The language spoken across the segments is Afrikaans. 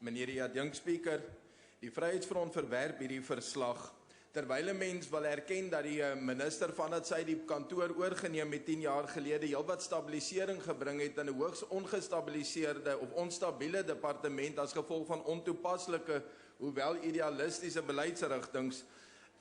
Meneer die adjunkspreker, die Vryheidsfront verwerp hierdie verslag, terwyl 'n mens wil erken dat die minister vandat sy die kantoor oorgeneem het 10 jaar gelede heelwat stabilisering gebring het in 'n hoogs ongestabiliseerde of onstabiele departement as gevolg van ontoepaslike, hoewel idealistiese beleidsrigtings,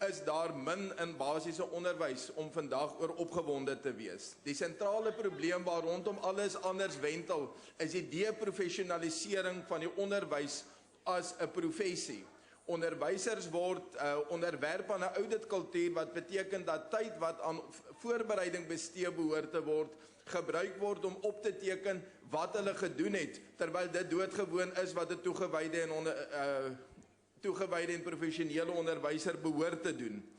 is daar min in basiese onderwys om vandag oor opgewonde te wees. Die sentrale probleem waar rondom alles anders wentel, is die deprofessionalisering van die onderwys as 'n professie. Onderwysers word onderwerp aan 'n auditkultuur wat beteken dat tyd wat aan voorbereiding bestee behoort te word, gebruik word om op te teken wat hulle gedoen het, terwyl dit doodgewoon is wat 'n toegewyde en professionele onderwyser behoort te doen.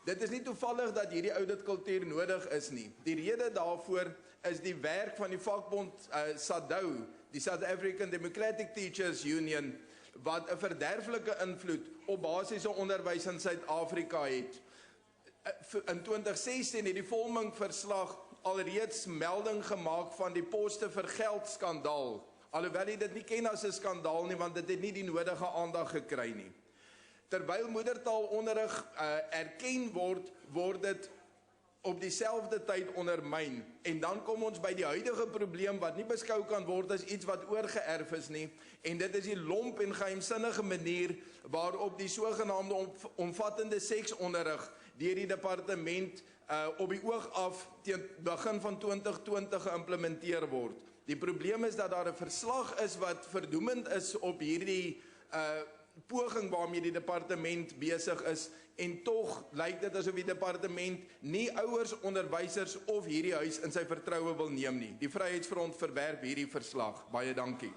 Dit is nie toevallig dat hierdie auditkultuur nodig is nie. Die rede daarvoor is die werk van die vakbond SADU, die South African Democratic Teachers Union, wat 'n verderflike invloed op basiese onderwys in Suid-Afrika het. In 2016 het die Volming verslag alreeds melding gemaak van die poste vir geld skandaal, alhoewel hy dit nie ken as 'n skandaal nie, want dit het nie die nodige aandag gekry nie. Terwyl moedertaalonderrig erken word, word dit op dieselfde tyd ondermyn. En dan kom ons by die huidige probleem wat nie beskou kan word as iets wat oorgeerf is nie, en dit is die lomp en geheimsinnige manier waarop die sogenaamde omvattende seksonderrig deur die departement op die oog af teen begin van 2020 geïmplementeer word. Die probleem is dat daar 'n verslag is wat verdoemend is op hierdie poging waarmee die departement besig is, en tog lyk dit asof die departement nie ouers, onderwysers of hierdie huis in sy vertroue wil neem nie. Die Vryheidsfront verwerp hierdie verslag. Baie dankie.